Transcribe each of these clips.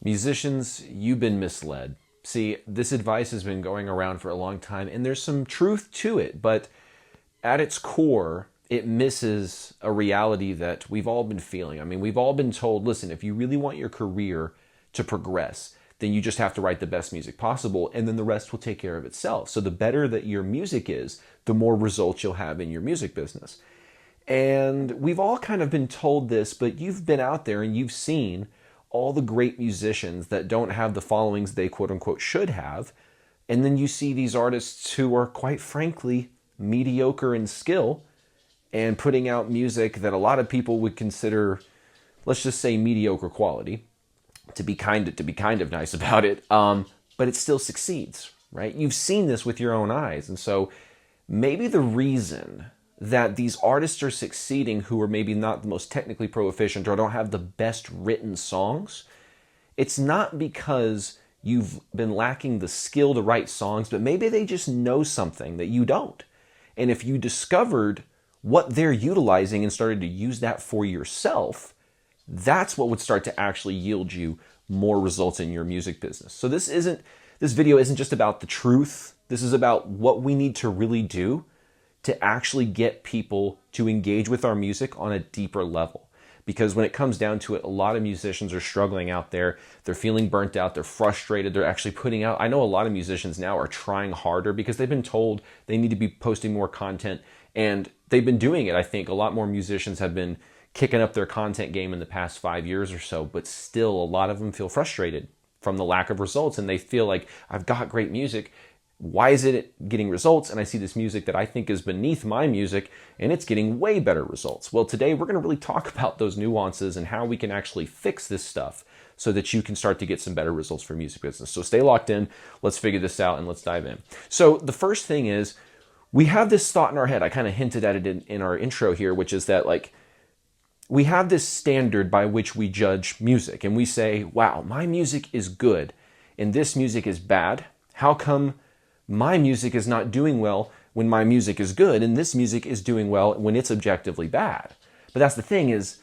Musicians, you've been misled. See, this advice has been going around for a long time, and there's some truth to it, but at its core, it misses a reality that we've all been feeling. I mean, we've all been told, listen, if you really want your career to progress, then you just have to write the best music possible, and then the rest will take care of itself. So the better that your music is, the more results you'll have in your music business. And we've all kind of been told this, but you've been out there and you've seen all the great musicians that don't have the followings they quote unquote should have. And then you see these artists who are quite frankly mediocre in skill and putting out music that a lot of people would consider, let's just say, mediocre quality, to be kind of nice about it. But it still succeeds, right? You've seen this with your own eyes. And so maybe the reason that these artists are succeeding who are maybe not the most technically proficient or don't have the best written songs, it's not because you've been lacking the skill to write songs, but maybe they just know something that you don't. And if you discovered what they're utilizing and started to use that for yourself, that's what would start to actually yield you more results in your music business. So this video isn't just about the truth. This is about what we need to really do to actually get people to engage with our music on a deeper level. Because when it comes down to it, a lot of musicians are struggling out there. They're feeling burnt out. They're frustrated. They're actually putting out, I know a lot of musicians now are trying harder because they've been told they need to be posting more content. And they've been doing it. I think a lot more musicians have been kicking up their content game in the past 5 years or so, but still a lot of them feel frustrated from the lack of results. And they feel like, I've got great music. Why is it getting results? And I see this music that I think is beneath my music and it's getting way better results. Well, today we're going to really talk about those nuances and how we can actually fix this stuff so that you can start to get some better results for music business. So stay locked in. Let's figure this out and let's dive in. So the first thing is we have this thought in our head. I kind of hinted at it in our intro here, which is that we have this standard by which we judge music and we say, wow, my music is good and this music is bad. How come my music is not doing well when my music is good and this music is doing well when it's objectively bad? But that's the thing is,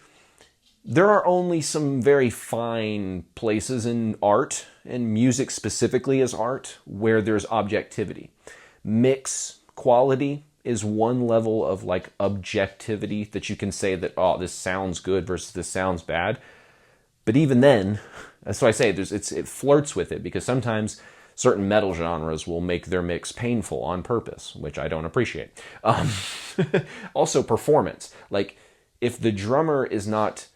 there are only some very fine places in art, and music specifically as art, where there's objectivity. Mix quality is one level of objectivity that you can say that, oh, this sounds good versus this sounds bad. But even then, that's why I say it flirts with it, because sometimes certain metal genres will make their mix painful on purpose, which I don't appreciate. Also, performance. If the drummer is not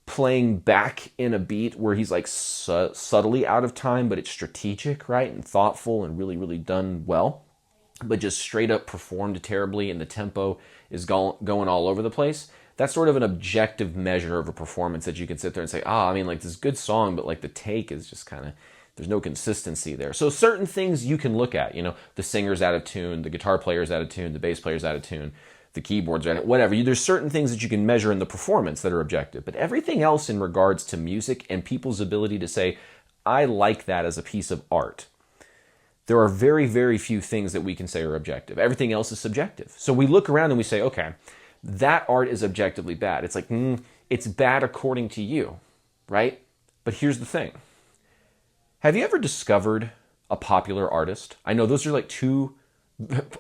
playing back in a beat where he's subtly out of time, but it's strategic, right, and thoughtful and really, really done well, but just straight up performed terribly and the tempo is going all over the place, that's sort of an objective measure of a performance that you can sit there and say, this is a good song, but the take is just kind of, there's no consistency there. So certain things you can look at, the singer's out of tune, the guitar player's out of tune, the bass player's out of tune, the keyboards are out of whatever. There's certain things that you can measure in the performance that are objective. But everything else in regards to music and people's ability to say, I like that as a piece of art, there are very, very few things that we can say are objective. Everything else is subjective. So we look around and we say, okay, that art is objectively bad. It's it's bad according to you, right? But here's the thing. Have you ever discovered a popular artist? I know those are two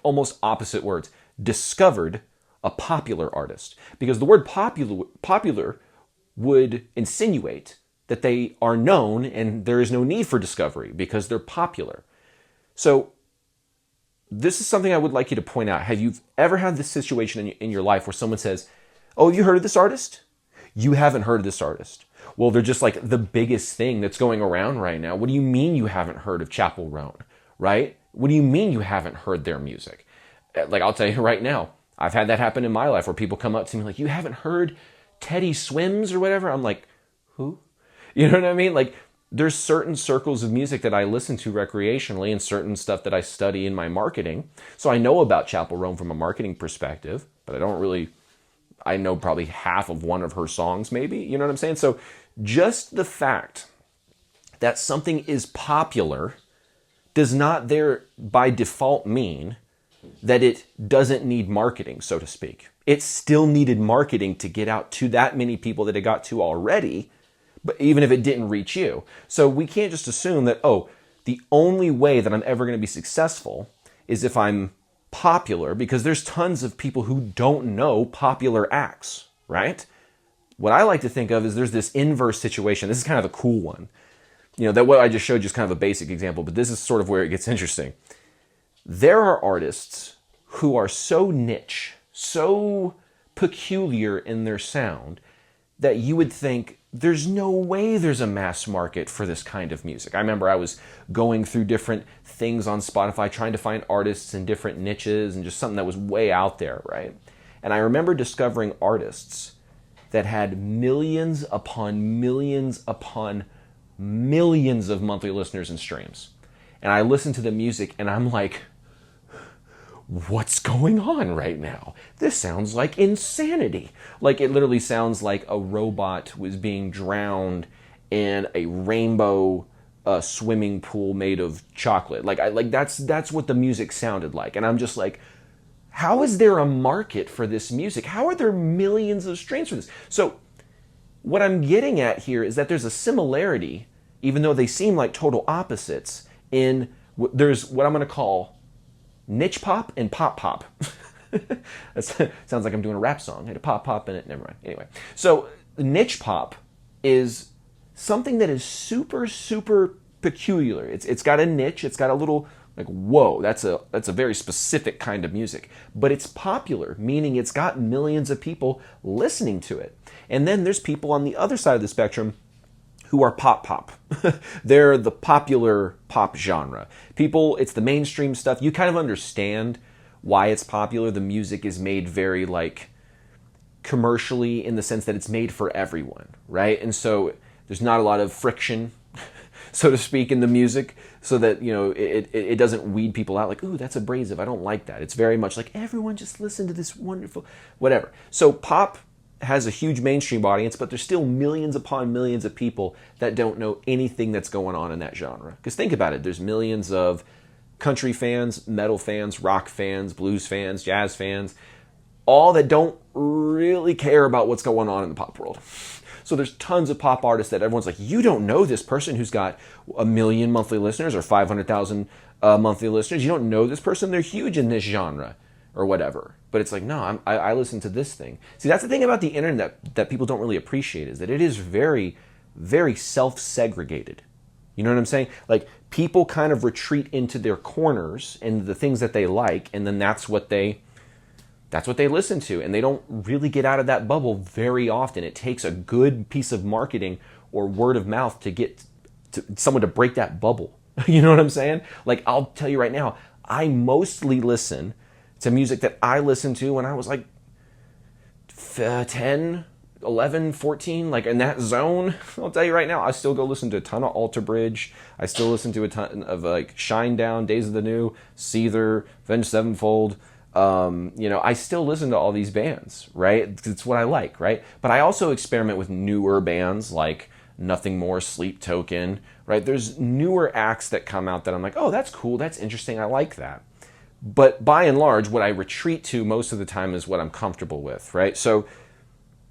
almost opposite words. Discovered a popular artist. Because the word popular would insinuate that they are known and there is no need for discovery because they're popular. So this is something I would like you to point out. Have you ever had this situation in your life where someone says, oh, have you heard of this artist? You haven't heard of this artist. Well, they're just the biggest thing that's going around right now. What do you mean you haven't heard of Chappell Roan, right? What do you mean you haven't heard their music? I'll tell you right now, I've had that happen in my life where people come up to me you haven't heard Teddy Swims or whatever? I'm like, who? You know what I mean? There's certain circles of music that I listen to recreationally and certain stuff that I study in my marketing. So I know about Chappell Roan from a marketing perspective, but I know probably half of one of her songs maybe. You know what I'm saying? So just the fact that something is popular does not by default mean that it doesn't need marketing, so to speak. It still needed marketing to get out to that many people that it got to already, but even if it didn't reach you. So we can't just assume that, oh, the only way that I'm ever going to be successful is if I'm popular, because there's tons of people who don't know popular acts, right? What I like to think of is there's this inverse situation. This is kind of a cool one. That what I just showed you is kind of a basic example, but this is sort of where it gets interesting. There are artists who are so niche, so peculiar in their sound, that you would think there's no way there's a mass market for this kind of music. I remember I was going through different things on Spotify trying to find artists in different niches and just something that was way out there, right? And I remember discovering artists that had millions upon millions upon millions of monthly listeners and streams. And I listened to the music and I'm like, what's going on right now? This sounds like insanity. Like, it literally sounds like a robot was being drowned in a rainbow swimming pool made of chocolate. That's what the music sounded like. And I'm just like, how is there a market for this music? How are there millions of streams for this? So what I'm getting at here is that there's a similarity, even though they seem like total opposites, there's what I'm going to call niche pop and pop pop. That sounds like I'm doing a rap song. I had a pop pop in it. Never mind. Anyway, so niche pop is something that is super, super peculiar. It's got a niche. It's got a little like, whoa, that's a very specific kind of music. But it's popular, meaning it's got millions of people listening to it. And then there's people on the other side of the spectrum who are pop pop. They're the popular pop genre. People, it's the mainstream stuff. You kind of understand why it's popular. The music is made very commercially, in the sense that it's made for everyone, right? And so there's not a lot of friction, so to speak, in the music, so that, it doesn't weed people out like, ooh, that's abrasive, I don't like that. It's very much like, everyone just listen to this wonderful, whatever. So pop has a huge mainstream audience, but there's still millions upon millions of people that don't know anything that's going on in that genre. Because think about it, there's millions of country fans, metal fans, rock fans, blues fans, jazz fans, all that don't really care about what's going on in the pop world. So there's tons of pop artists that everyone's like, you don't know this person who's got 1 million monthly listeners or 500,000 monthly listeners. You don't know this person. They're huge in this genre or whatever. But it's like, no, I listen to this thing. See, that's the thing about the internet that people don't really appreciate, is that it is very, very self-segregated. You know what I'm saying? Like, people kind of retreat into their corners and the things that they like, and then that's what they listen to, and they don't really get out of that bubble very often. It takes a good piece of marketing or word of mouth to get someone to break that bubble. You know what I'm saying? Like, I'll tell you right now, I mostly listen to music that I listened to when I was like 10, 11, 14, like in that zone. I'll tell you right now, I still go listen to a ton of Alter Bridge. I still listen to a ton of like Shinedown, Days of the New, Seether, Avenged Sevenfold. I still listen to all these bands, right? It's what I like, right? But I also experiment with newer bands like Nothing More, Sleep Token, right? There's newer acts that come out that I'm like, oh, that's cool, that's interesting, I like that. But by and large, what I retreat to most of the time is what I'm comfortable with, right? So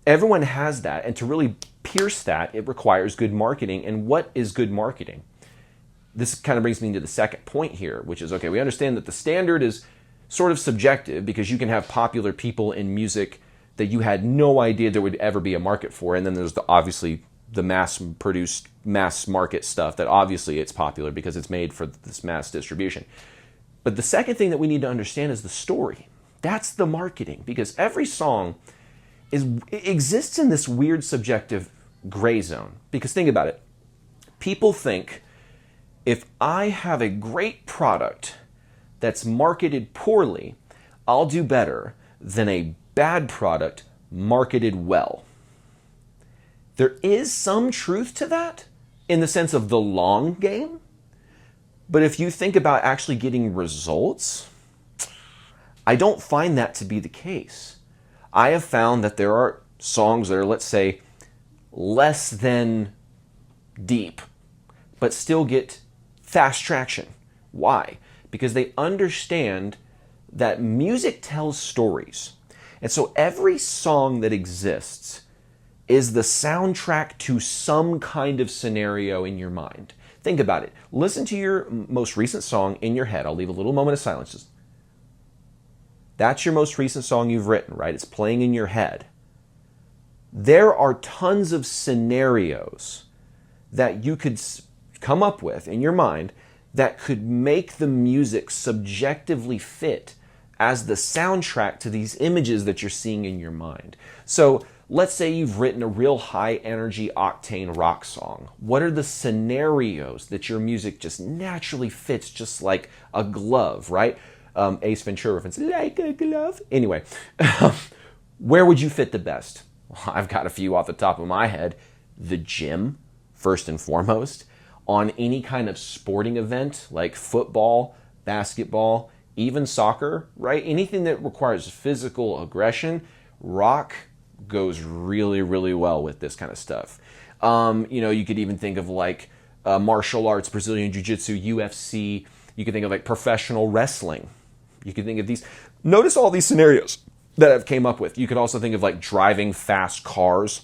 everyone has that, and to really pierce that, it requires good marketing. And what is good marketing? This kind of brings me to the second point here, which is, okay, we understand that the standard is sort of subjective, because you can have popular people in music that you had no idea there would ever be a market for. And then there's obviously the mass-produced, mass-market stuff that obviously it's popular because it's made for this mass distribution. But the second thing that we need to understand is the story. That's the marketing, because every song exists in this weird subjective gray zone. Because think about it. People think, if I have a great product that's marketed poorly, I'll do better than a bad product marketed well. There is some truth to that in the sense of the long game. But if you think about actually getting results, I don't find that to be the case. I have found that there are songs that are, let's say, less than deep, but still get fast traction. Why? Because they understand that music tells stories. And so every song that exists is the soundtrack to some kind of scenario in your mind. Think about it. Listen to your most recent song in your head. I'll leave a little moment of silence. That's your most recent song you've written, right? It's playing in your head. There are tons of scenarios that you could come up with in your mind that could make the music subjectively fit as the soundtrack to these images that you're seeing in your mind. So let's say you've written a real high energy octane rock song. What are the scenarios that your music just naturally fits just like a glove, right? Ace Ventura reference, like a glove. Anyway, where would you fit the best? Well, I've got a few off the top of my head. The gym, first and foremost. On any kind of sporting event like football, basketball, even soccer, right? Anything that requires physical aggression, rock goes really, really well with this kind of stuff. You could even think of like martial arts, Brazilian Jiu-Jitsu, UFC. You could think of like professional wrestling. You could think of these. Notice all these scenarios that I've came up with. You could also think of like driving fast cars.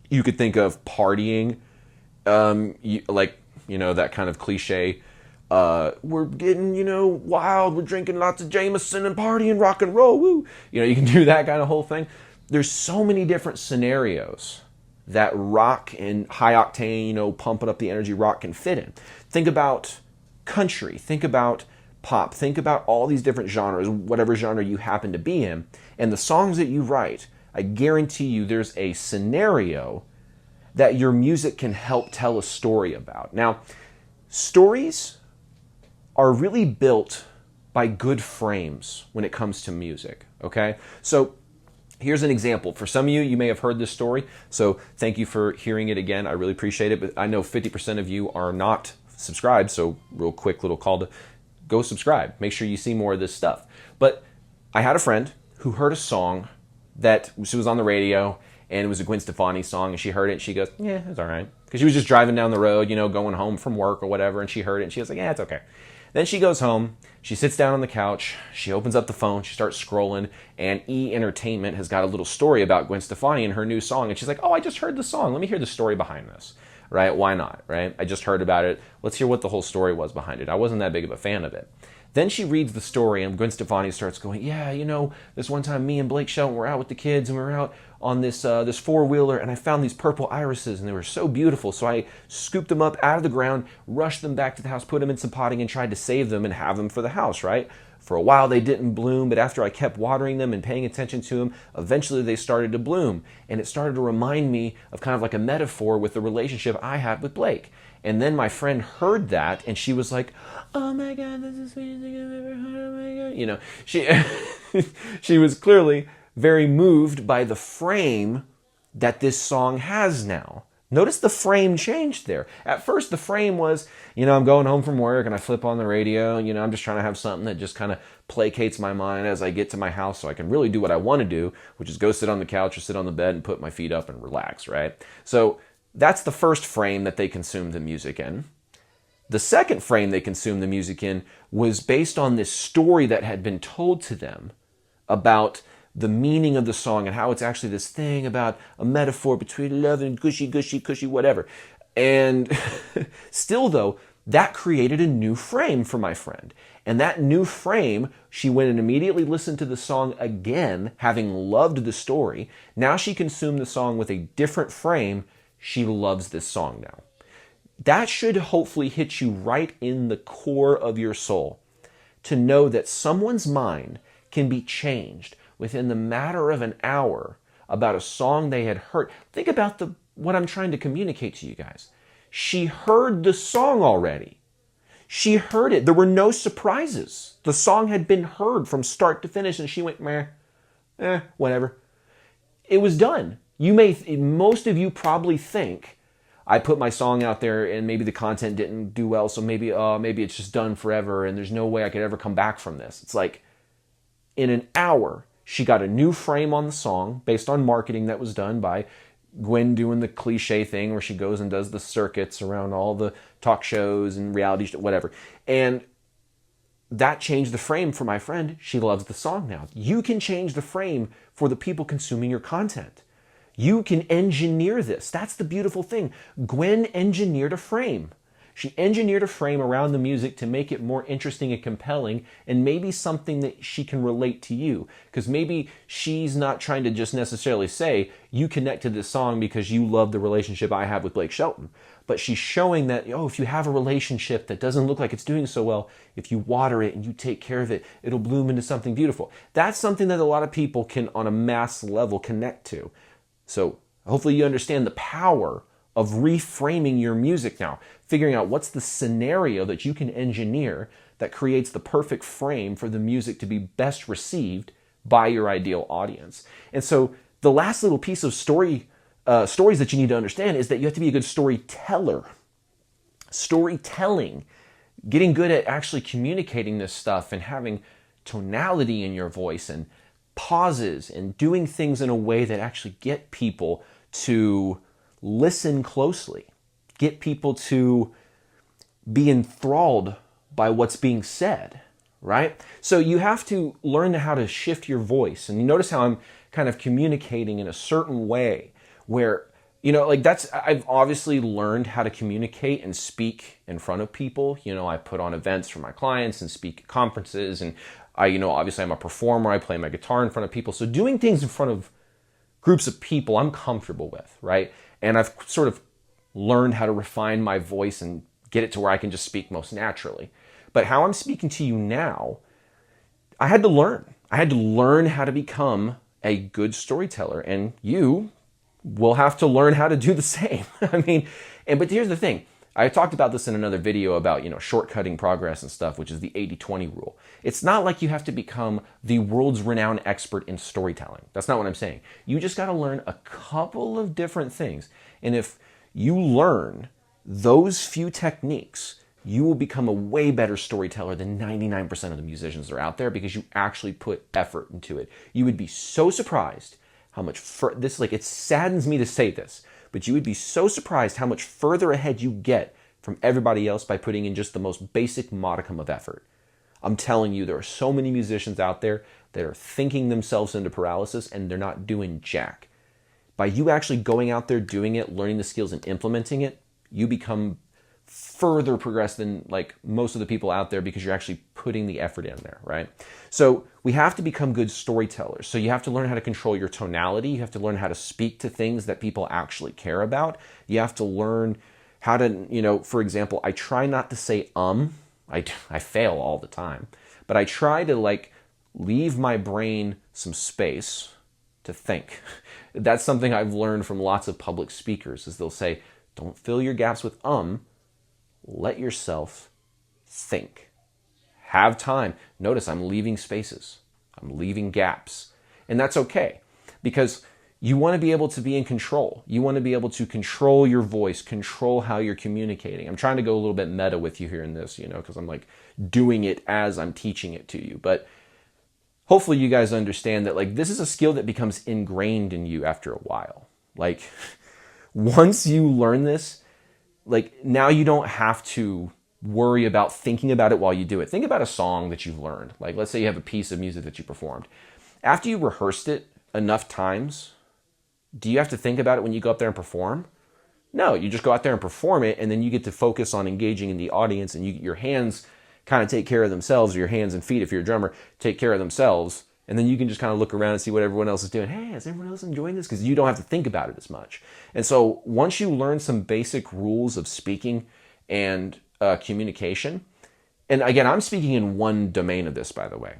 You could think of partying. That kind of cliche, we're getting, wild, we're drinking lots of Jameson and partying, rock and roll, woo. You can do that kind of whole thing. There's so many different scenarios that rock and high octane, pumping up the energy rock can fit in. Think about country, think about pop, think about all these different genres, whatever genre you happen to be in, and the songs that you write. I guarantee you there's a scenario that your music can help tell a story about. Now, stories are really built by good frames when it comes to music, okay? So here's an example. For some of you, you may have heard this story, so thank you for hearing it again. I really appreciate it, but I know 50% of you are not subscribed, so real quick little call to go subscribe. Make sure you see more of this stuff. But I had a friend who heard a song that she was on the radio, and it was a Gwen Stefani song, and she heard it, and she goes, yeah, it's all right. Because she was just driving down the road, going home from work or whatever, and she heard it, and she was like, yeah, it's okay. Then she goes home, she sits down on the couch, she opens up the phone, she starts scrolling, and E! Entertainment has got a little story about Gwen Stefani and her new song, and she's like, oh, I just heard the song. Let me hear the story behind this, right? Why not, right? I just heard about it. Let's hear what the whole story was behind it. I wasn't that big of a fan of it. Then she reads the story, and Gwen Stefani starts going, yeah, this one time me and Blake Shelton were out with the kids, and we were out on this four-wheeler, and I found these purple irises, and they were so beautiful, so I scooped them up out of the ground, rushed them back to the house, put them in some potting, and tried to save them and have them for the house, right? For a while, they didn't bloom, but after I kept watering them and paying attention to them, eventually they started to bloom, and it started to remind me of kind of like a metaphor with the relationship I had with Blake. And then my friend heard that, and she was like, oh my God, this is the sweetest thing I've ever heard, oh my God. She was clearly very moved by the frame that this song has now. Notice the frame changed there. At first, the frame was, I'm going home from work and I flip on the radio, I'm just trying to have something that just kind of placates my mind as I get to my house so I can really do what I want to do, which is go sit on the couch or sit on the bed and put my feet up and relax, right? So that's the first frame that they consumed the music in. The second frame they consumed the music in was based on this story that had been told to them about the meaning of the song and how it's actually this thing about a metaphor between love and gushy, whatever. And still though, that created a new frame for my friend. And that new frame, she went and immediately listened to the song again, having loved the story. Now she consumed the song with a different frame. She loves this song now. That should hopefully hit you right in the core of your soul to know that someone's mind can be changed within the matter of an hour about a song they had heard. Think about what I'm trying to communicate to you guys. She heard the song already. She heard it. There were no surprises. The song had been heard from start to finish, and she went, whatever. It was done. Most of you probably think, I put my song out there and maybe the content didn't do well, so maybe it's just done forever and there's no way I could ever come back from this. It's like, in an hour, she got a new frame on the song based on marketing that was done by Gwen doing the cliche thing where she goes and does the circuits around all the talk shows and reality shows, whatever. And that changed the frame for my friend. She loves the song now. You can change the frame for the people consuming your content. You can engineer this. That's the beautiful thing. Gwen engineered a frame. She engineered a frame around the music to make it more interesting and compelling, and maybe something that she can relate to you. Because maybe she's not trying to just necessarily say, you connect to this song because you love the relationship I have with Blake Shelton. But she's showing that, if you have a relationship that doesn't look like it's doing so well, if you water it and you take care of it, it'll bloom into something beautiful. That's something that a lot of people can, on a mass level, connect to. So hopefully you understand the power of reframing your music now, figuring out what's the scenario that you can engineer that creates the perfect frame for the music to be best received by your ideal audience. And so the last little piece of stories that you need to understand is that you have to be a good storyteller. Storytelling, getting good at actually communicating this stuff and having tonality in your voice and pauses and doing things in a way that actually get people to listen closely, get people to be enthralled by what's being said, right? So you have to learn how to shift your voice. And you notice how I'm kind of communicating in a certain way where, I've obviously learned how to communicate and speak in front of people. I put on events for my clients and speak at conferences, and obviously I'm a performer. I play my guitar in front of people. So doing things in front of groups of people I'm comfortable with, right? And I've sort of learned how to refine my voice and get it to where I can just speak most naturally. But how I'm speaking to you now, I had to learn. I had to learn how to become a good storyteller, and you will have to learn how to do the same. But here's the thing. I talked about this in another video about, shortcutting progress and stuff, which is the 80-20 rule. It's not like you have to become the world's renowned expert in storytelling. That's not what I'm saying. You just got to learn a couple of different things. And if you learn those few techniques, you will become a way better storyteller than 99% of the musicians that are out there because you actually put effort into it. You would be so surprised how much, it saddens me to say this, but you would be so surprised how much further ahead you get from everybody else by putting in just the most basic modicum of effort. I'm telling you, there are so many musicians out there that are thinking themselves into paralysis and they're not doing jack. By you actually going out there, doing it, learning the skills and implementing it, you become further progressed than most of the people out there because you're actually putting the effort in there, right? So we have to become good storytellers. So you have to learn how to control your tonality. You have to learn how to speak to things that people actually care about. You have to learn how to, for example, I try not to say I fail all the time, but I try to leave my brain some space to think. That's something I've learned from lots of public speakers is they'll say, don't fill your gaps with let yourself think. Have time. Notice I'm leaving spaces. I'm leaving gaps. And that's okay because you want to be able to be in control. You want to be able to control your voice, control how you're communicating. I'm trying to go a little bit meta with you here in this, because I'm doing it as I'm teaching it to you. But hopefully you guys understand that this is a skill that becomes ingrained in you after a while. Once you learn this, now you don't have to worry about thinking about it while you do it. Think about a song that you've learned. Let's say you have a piece of music that you performed. After you rehearsed it enough times, do you have to think about it when you go up there and perform? No, you just go out there and perform it, and then you get to focus on engaging in the audience, and your hands kind of take care of themselves, or your hands and feet, if you're a drummer, take care of themselves, and then you can just kind of look around and see what everyone else is doing. Hey, is everyone else enjoying this? Because you don't have to think about it as much. And so once you learn some basic rules of speaking and communication, and again, I'm speaking in one domain of this, by the way.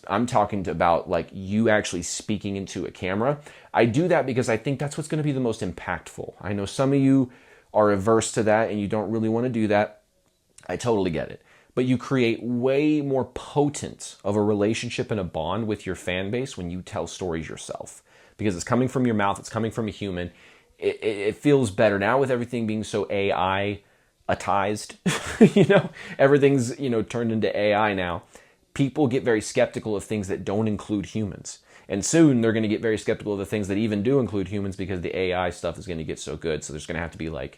I'm talking about you actually speaking into a camera. I do that because I think that's what's going to be the most impactful. I know some of you are averse to that and you don't really want to do that. I totally get it. But you create way more potent of a relationship and a bond with your fan base when you tell stories yourself. Because it's coming from your mouth, it's coming from a human. It feels better now with everything being so AI-atized. Everything's turned into AI now. People get very skeptical of things that don't include humans. And soon they're going to get very skeptical of the things that even do include humans because the AI stuff is going to get so good. So there's going to have to be I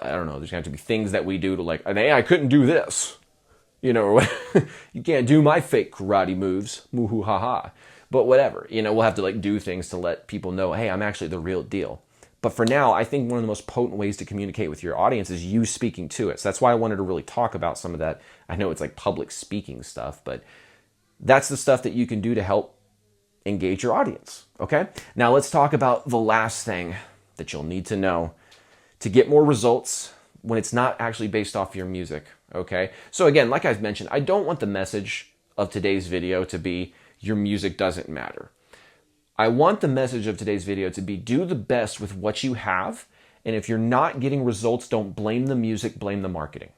don't know, there's going to have to be things that we do to an AI couldn't do this. You can't do my fake karate moves. Moo-hoo ha-ha. But whatever, we'll have to like do things to let people know, hey, I'm actually the real deal. But for now, I think one of the most potent ways to communicate with your audience is you speaking to it. So that's why I wanted to really talk about some of that. I know it's like public speaking stuff, but that's the stuff that you can do to help engage your audience. Okay? Now let's talk about the last thing that you'll need to know to get more results when it's not actually based off your music. Okay? So again, like I've mentioned, I don't want the message of today's video to be your music doesn't matter. I want the message of today's video to be do the best with what you have. And if you're not getting results, don't blame the music, blame the marketing.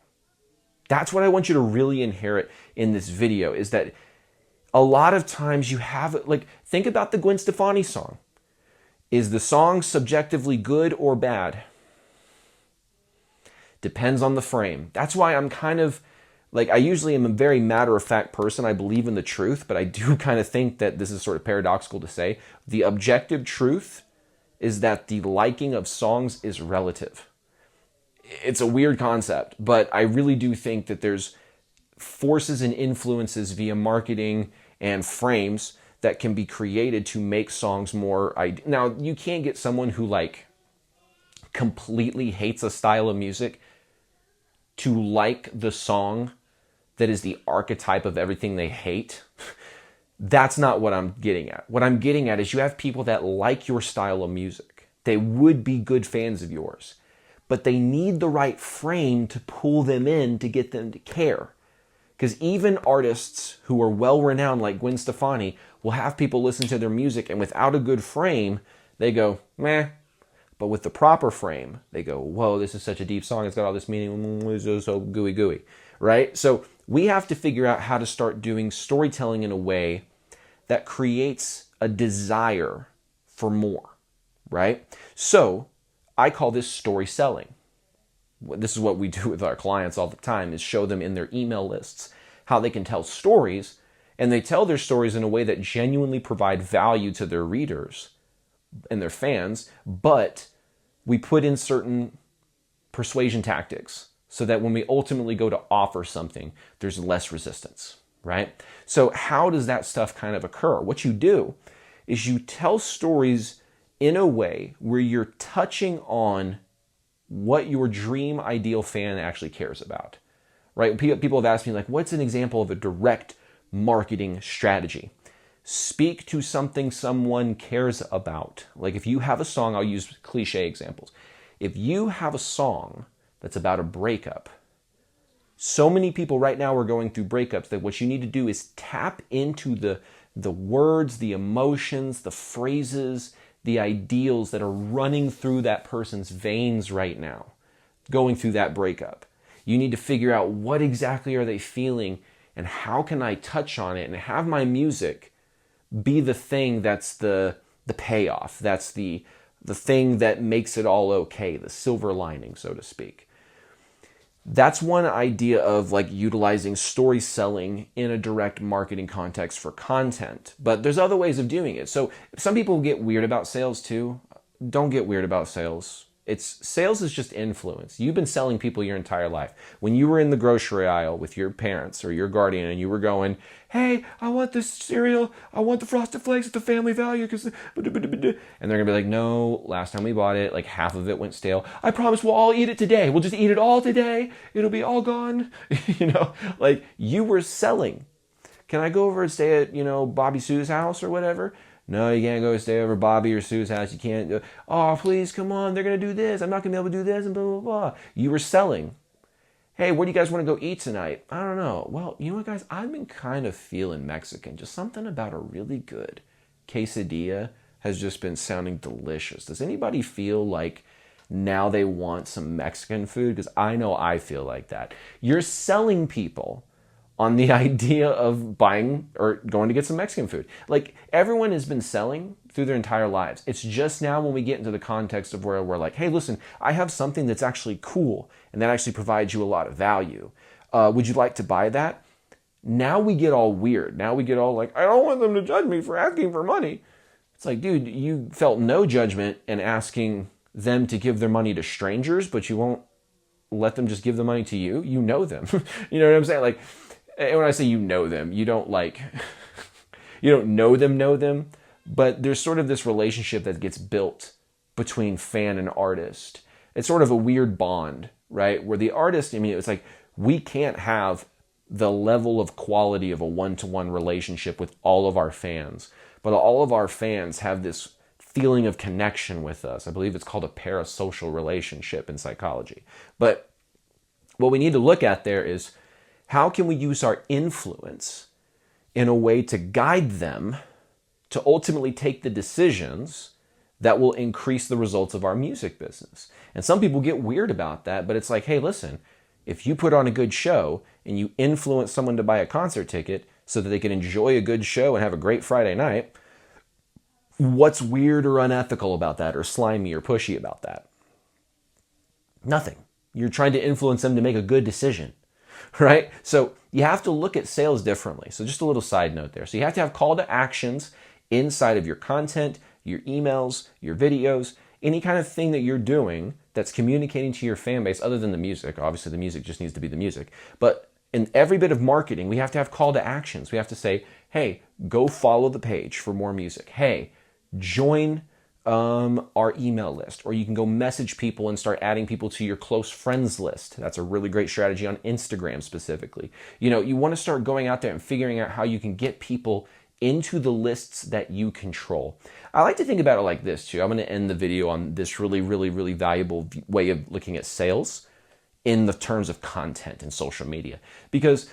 That's what I want you to really inherit in this video, is that a lot of times you have, like, think about the Gwen Stefani song. Is the song subjectively good or bad? Depends on the frame. That's why I'm kind of, like, I usually am a very matter-of-fact person. I believe in the truth, but I do kind of think that this is sort of paradoxical to say. The objective truth is that the liking of songs is relative. It's a weird concept, but I really do think that there's forces and influences via marketing and frames that can be created to make songs more... Now, you can't get someone who, like, completely hates a style of music to like the song that is the archetype of everything they hate. That's not what I'm getting at. What I'm getting at is you have people that like your style of music. They would be good fans of yours, but they need the right frame to pull them in to get them to care. Because even artists who are well-renowned like Gwen Stefani will have people listen to their music, and without a good frame, they go, meh. But with the proper frame, they go, whoa, this is such a deep song. It's got all this meaning. It's so gooey, right? So we have to figure out how to start doing storytelling in a way that creates a desire for more, right? So I call this story selling. This is what we do with our clients all the time, is show them in their email lists how they can tell stories, and they tell their stories in a way that genuinely provide value to their readers and their fans, but we put in certain persuasion tactics so that when we ultimately go to offer something, there's less resistance, right? So how does that stuff kind of occur? What you do is you tell stories in a way where you're touching on what your dream ideal fan actually cares about, right? People have asked me, like, what's an example of a direct marketing strategy? Speak to something someone cares about. Like if you have a song, I'll use cliche examples. If you have a song that's about a breakup, so many people right now are going through breakups that what you need to do is tap into the words, the emotions, the phrases, the ideals that are running through that person's veins right now, going through that breakup. You need to figure out what exactly are they feeling and how can I touch on it and have my music be the thing that's the payoff. That's the thing that makes it all okay, the silver lining, so to speak. That's one idea of like utilizing story selling in a direct marketing context for content. But there's other ways of doing it. So some people get weird about sales too. Don't get weird about sales. Sales is just influence. You've been selling people your entire life. When you were in the grocery aisle with your parents or your guardian and you were going, hey, I want this cereal. I want the Frosted Flakes at the family value. And they're going to be like, no, last time we bought it, like half of it went stale. I promise we'll all eat it today. We'll just eat it all today. It'll be all gone. Like you were selling. Can I go over and stay at, Bobby Sue's house or whatever? No, you can't go stay over Bobby or Sue's house. You can't. Oh, please, come on. They're going to do this. I'm not going to be able to do this and blah, blah, blah. You were selling. Hey, where do you guys want to go eat tonight? I don't know. Well, you know what, guys? I've been kind of feeling Mexican. Just something about a really good quesadilla has just been sounding delicious. Does anybody feel like now they want some Mexican food? Because I know I feel like that. You're selling people on the idea of buying or going to get some Mexican food. Like everyone has been selling through their entire lives. It's just now when we get into the context of where we're like, hey, listen, I have something that's actually cool and that actually provides you a lot of value. Would you like to buy that? Now we get all weird. Now we get all like, I don't want them to judge me for asking for money. It's like, dude, you felt no judgment in asking them to give their money to strangers, but you won't let them just give the money to you. You know them. You know what I'm saying? Like, and when I say you know them, you don't you don't know them, but there's sort of this relationship that gets built between fan and artist. It's sort of a weird bond, right? Where the artist, I mean, it's like we can't have the level of quality of a one-to-one relationship with all of our fans, but all of our fans have this feeling of connection with us. I believe it's called a parasocial relationship in psychology. But what we need to look at there is how can we use our influence in a way to guide them to ultimately take the decisions that will increase the results of our music business. And some people get weird about that, but it's like, hey, listen, if you put on a good show and you influence someone to buy a concert ticket so that they can enjoy a good show and have a great Friday night, what's weird or unethical about that or slimy or pushy about that? Nothing. You're trying to influence them to make a good decision, right? So you have to look at sales differently. So just a little side note there. So you have to have call to actions inside of your content, your emails, your videos, any kind of thing that you're doing that's communicating to your fan base other than the music. Obviously, the music just needs to be the music. But in every bit of marketing, we have to have call to actions. We have to say, hey, go follow the page for more music. Hey, join our email list. Or you can go message people and start adding people to your close friends list. That's a really great strategy on Instagram specifically. You know, you want to start going out there and figuring out how you can get people into the lists that you control. I like to think about it like this too. I'm going to end the video on this really, really, really valuable way of looking at sales in the terms of content and social media. Because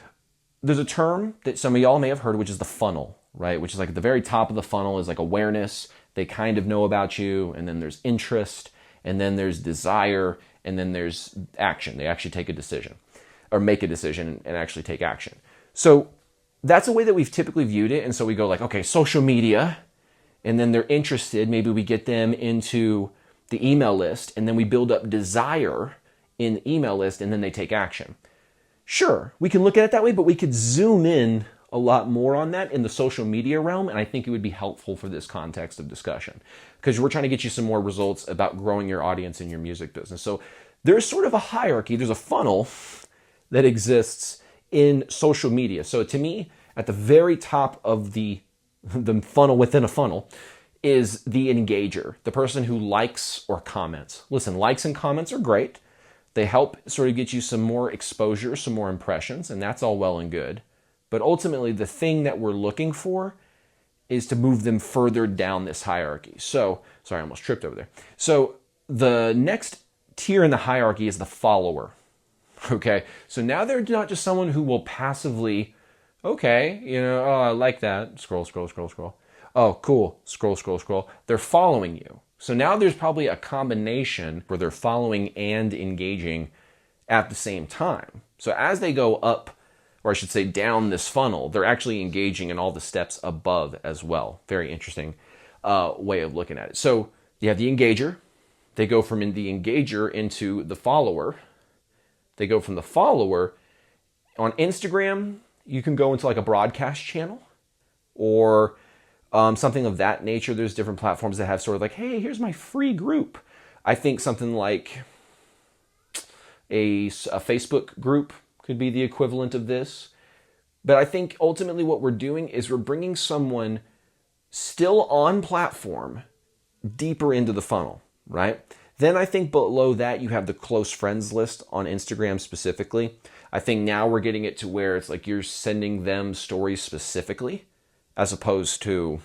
there's a term that some of y'all may have heard, which is the funnel, right? Which is like at the very top of the funnel is like awareness. They kind of know about you. And then there's interest. And then there's desire. And then there's action. They actually take a decision or make a decision and actually take action. So that's a way that we've typically viewed it. And so we go like, okay, social media, and then they're interested. Maybe we get them into the email list, and then we build up desire in the email list, and then they take action. Sure, we can look at it that way, but we could zoom in a lot more on that in the social media realm, and I think it would be helpful for this context of discussion because we're trying to get you some more results about growing your audience in your music business. So there's sort of a hierarchy. There's a funnel that exists in social media. So to me, at the very top of the funnel within a funnel is the engager, the person who likes or comments. Listen, likes and comments are great. They help sort of get you some more exposure, some more impressions, and that's all well and good. But ultimately, the thing that we're looking for is to move them further down this hierarchy. So, sorry, I almost tripped over there. So the next tier in the hierarchy is the follower. Okay, so now they're not just someone who will passively, okay, oh, I like that. Scroll, scroll, scroll, scroll. Oh, cool. Scroll, scroll, scroll. They're following you. So now there's probably a combination where they're following and engaging at the same time. So as they go up, or I should say down this funnel, they're actually engaging in all the steps above as well. Very interesting way of looking at it. So you have the engager. They go from the engager into the follower. They go from the follower. On Instagram, you can go into like a broadcast channel or something of that nature. There's different platforms that have sort of like, hey, here's my free group. I think something like a Facebook group could be the equivalent of this. But I think ultimately what we're doing is we're bringing someone still on platform deeper into the funnel, right? Then I think below that you have the close friends list on Instagram specifically. I think now we're getting it to where it's like you're sending them stories specifically as opposed to,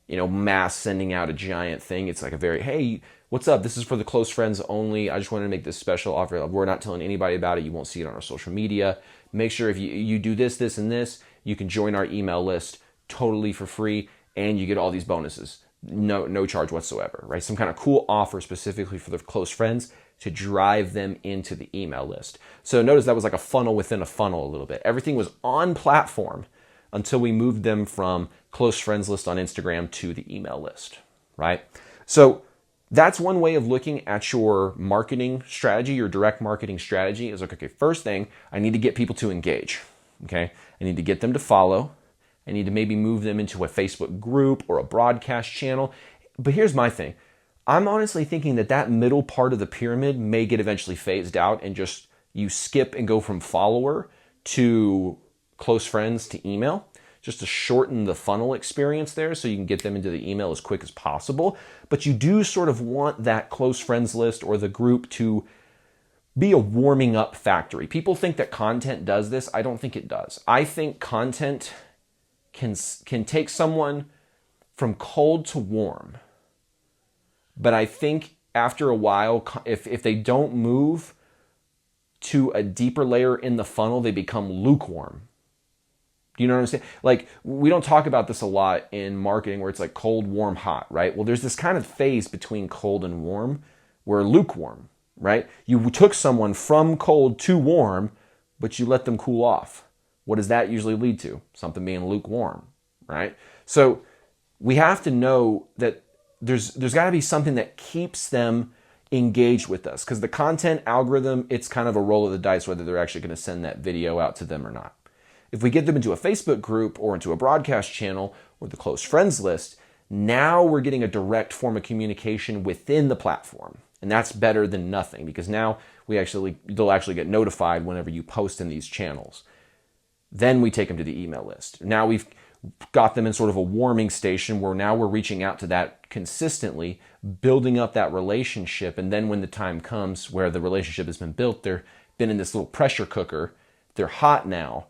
mass sending out a giant thing. It's like a very, hey, what's up? This is for the close friends only. I just wanted to make this special offer. We're not telling anybody about it. You won't see it on our social media. Make sure if you do this, this, and this, you can join our email list totally for free and you get all these bonuses. No charge whatsoever, right? Some kind of cool offer specifically for the close friends to drive them into the email list. So notice that was like a funnel within a funnel a little bit. Everything was on platform until we moved them from close friends list on Instagram to the email list, right? So that's one way of looking at your marketing strategy, your direct marketing strategy is like, okay, first thing, I need to get people to engage, okay? I need to get them to follow. I need to maybe move them into a Facebook group or a broadcast channel. But here's my thing. I'm honestly thinking that middle part of the pyramid may get eventually phased out and just you skip and go from follower to close friends to email. just to shorten the funnel experience there so you can get them into the email as quick as possible. But you do sort of want that close friends list or the group to be a warming up factory. People think that content does this. I don't think it does. I think content can take someone from cold to warm. But I think after a while, if they don't move to a deeper layer in the funnel, they become lukewarm. Do you know what I'm saying? Like, we don't talk about this a lot in marketing where it's like cold, warm, hot, right? Well, there's this kind of phase between cold and warm where lukewarm, right? You took someone from cold to warm, but you let them cool off. What does that usually lead to? Something being lukewarm, right? So we have to know that there's got to be something that keeps them engaged with us, because the content algorithm, it's kind of a roll of the dice whether they're actually going to send that video out to them or not. If we get them into a Facebook group or into a broadcast channel or the close friends list, now we're getting a direct form of communication within the platform. And that's better than nothing, because now they'll actually get notified whenever you post in these channels. Then we take them to the email list. Now we've got them in sort of a warming station where now we're reaching out to that consistently, building up that relationship. And then when the time comes where the relationship has been built, they've been in this little pressure cooker, they're hot now,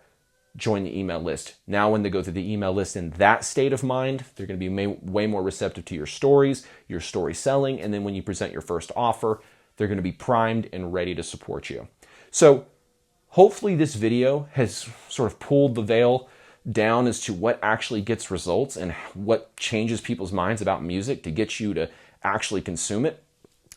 join the email list. Now when they go through the email list in that state of mind, they're going to be way more receptive to your stories, your story selling, and then when you present your first offer, they're going to be primed and ready to support you. So hopefully this video has sort of pulled the veil down as to what actually gets results and what changes people's minds about music to get you to actually consume it,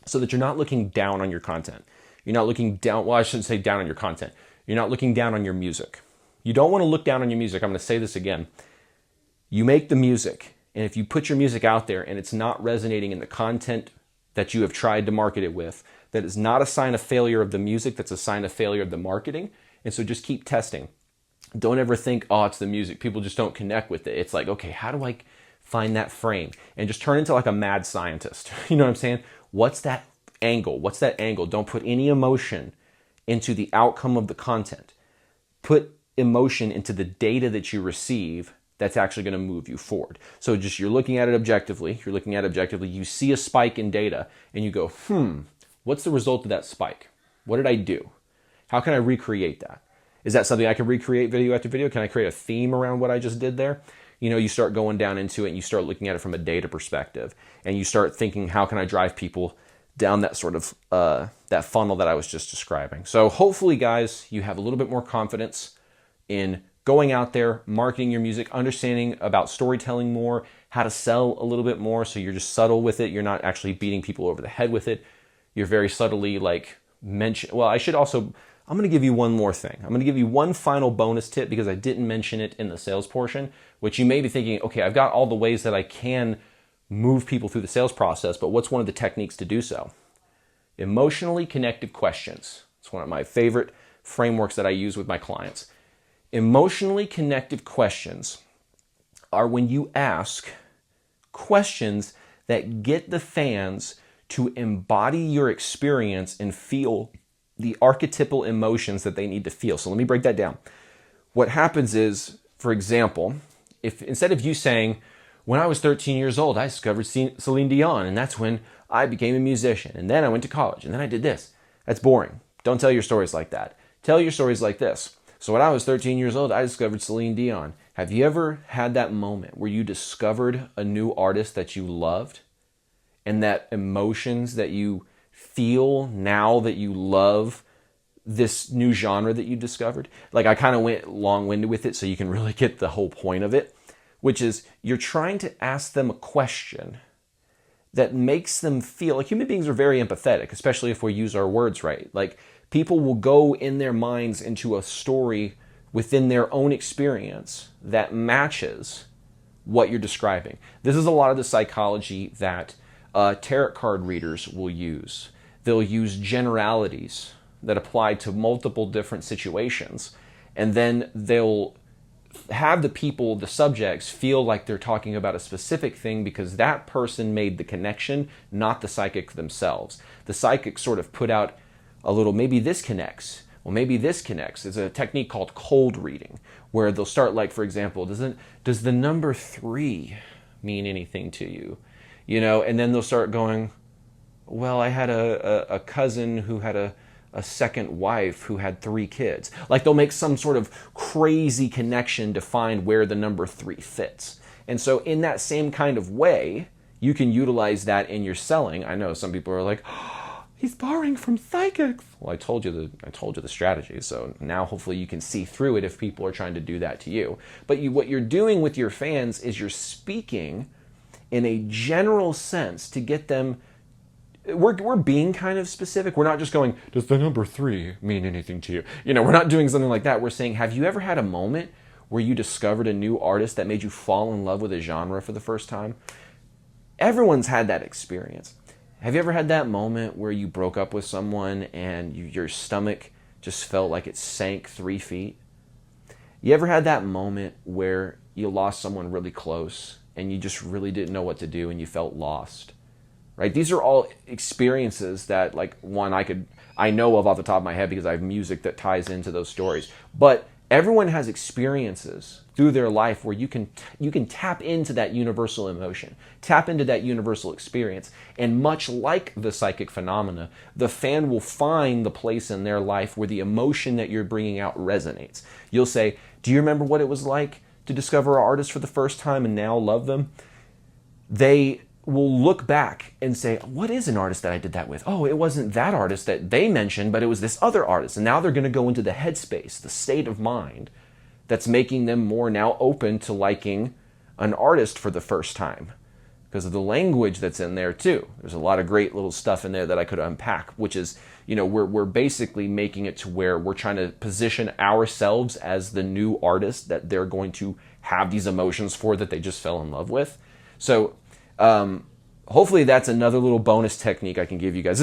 so that you're not looking down on your content. You're not looking down, well, I shouldn't say down on your content. You're not looking down on your music. You don't want to look down on your music. I'm going to say this again. You make the music, and if you put your music out there and it's not resonating in the content that you have tried to market it with, that is not a sign of failure of the music, that's a sign of failure of the marketing. And so just keep testing. Don't ever think, oh, it's the music. People just don't connect with it. It's like, okay, how do I find that frame? And just turn into like a mad scientist. You know what I'm saying? What's that angle? What's that angle? Don't put any emotion into the outcome of the content. Put emotion into the data that you receive that's actually going to move you forward. So just you're looking at it objectively. You see a spike in data and you go, what's the result of that spike? What did I do? How can I recreate that? Is that something I can recreate video after video? Can I create a theme around what I just did there? You know, you start going down into it and you start looking at it from a data perspective, and you start thinking, how can I drive people down that sort of that funnel that I was just describing? So hopefully, guys, you have a little bit more confidence in going out there, marketing your music, understanding about storytelling more, how to sell a little bit more, so you're just subtle with it. You're not actually beating people over the head with it. You're very subtly I'm going to give you one more thing. I'm going to give you one final bonus tip, because I didn't mention it in the sales portion, which you may be thinking, okay, I've got all the ways that I can move people through the sales process, but what's one of the techniques to do so? Emotionally connected questions. It's one of my favorite frameworks that I use with my clients. Emotionally connected questions are when you ask questions that get the fans to embody your experience and feel the archetypal emotions that they need to feel. So let me break that down. What happens is, for example, if instead of you saying, when I was 13 years old, I discovered Celine Dion, and that's when I became a musician, and then I went to college, and then I did this. That's boring. Don't tell your stories like that. Tell your stories like this. So when I was 13 years old, I discovered Celine Dion. Have you ever had that moment where you discovered a new artist that you loved, and that emotions that you feel now that you love this new genre that you discovered? Like, I kind of went long-winded with it so you can really get the whole point of it, which is you're trying to ask them a question that makes them feel like human beings are very empathetic, especially if we use our words right. Like, people will go in their minds into a story within their own experience that matches what you're describing. This is a lot of the psychology that tarot card readers will use. They'll use generalities that apply to multiple different situations, and then they'll have the subjects feel like they're talking about a specific thing because that person made the connection, not the psychic themselves. The psychic sort of put out a little, maybe this connects, Well, maybe this connects. It's a technique called cold reading, where they'll start like, for example, does the number 3 mean anything to you? And then they'll start going, well, I had a cousin who had a second wife who had 3 kids. Like they'll make some sort of crazy connection to find where the number 3 fits. And so in that same kind of way, you can utilize that in your selling. I know some people are like, oh, he's borrowing from psychics. Well, I told you the strategy. So now hopefully you can see through it if people are trying to do that to you. But what you're doing with your fans is you're speaking in a general sense to get them. We're being kind of specific. We're not just going, does the number 3 mean anything to you? We're not doing something like that. We're saying, have you ever had a moment where you discovered a new artist that made you fall in love with a genre for the first time? Everyone's had that experience. Have you ever had that moment where you broke up with someone and your stomach just felt like it sank 3 feet? You ever had that moment where you lost someone really close and you just really didn't know what to do and you felt lost? Right? These are all experiences that, like, one I know of off the top of my head because I have music that ties into those stories. But everyone has experiences through their life where you can tap into that universal emotion, tap into that universal experience. And much like the psychic phenomena, the fan will find the place in their life where the emotion that you're bringing out resonates. You'll say, do you remember what it was like to discover an artist for the first time and now love them? They will look back and say, what is an artist that I did that with? Oh, it wasn't that artist that they mentioned, but it was this other artist. And now they're going to go into the headspace, the state of mind that's making them more now open to liking an artist for the first time because of the language that's in there too. There's a lot of great little stuff in there that I could unpack, which is, we're basically making it to where we're trying to position ourselves as the new artist that they're going to have these emotions for that they just fell in love with. So hopefully that's another little bonus technique I can give you guys.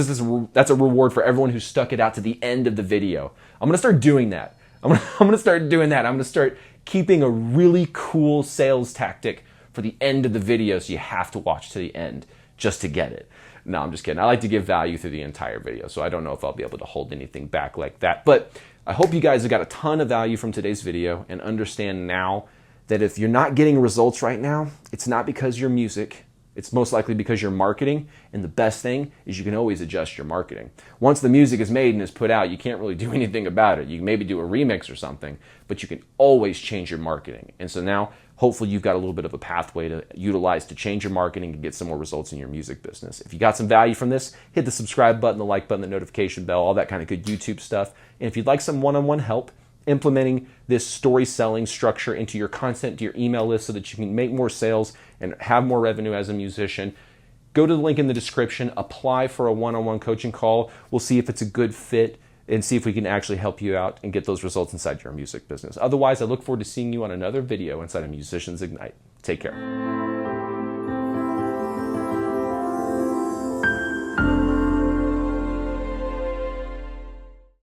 That's a reward for everyone who stuck it out to the end of the video. I'm going to start doing that. I'm going to start doing that. I'm going to start keeping a really cool sales tactic for the end of the video, so you have to watch to the end just to get it. No, I'm just kidding. I like to give value through the entire video, so I don't know if I'll be able to hold anything back like that. But I hope you guys have got a ton of value from today's video and understand now that if you're not getting results right now, it's not because your music. It's most likely because you're marketing, and the best thing is you can always adjust your marketing. Once the music is made and is put out, you can't really do anything about it. You can maybe do a remix or something, but you can always change your marketing. And so now, hopefully you've got a little bit of a pathway to utilize to change your marketing and get some more results in your music business. If you got some value from this, hit the subscribe button, the like button, the notification bell, all that kind of good YouTube stuff. And if you'd like some one-on-one help implementing this story selling structure into your content, to your email list so that you can make more sales and have more revenue as a musician, go to the link in the description, apply for a one-on-one coaching call. We'll see if it's a good fit and see if we can actually help you out and get those results inside your music business. Otherwise, I look forward to seeing you on another video inside of Musicians Ignite. Take care.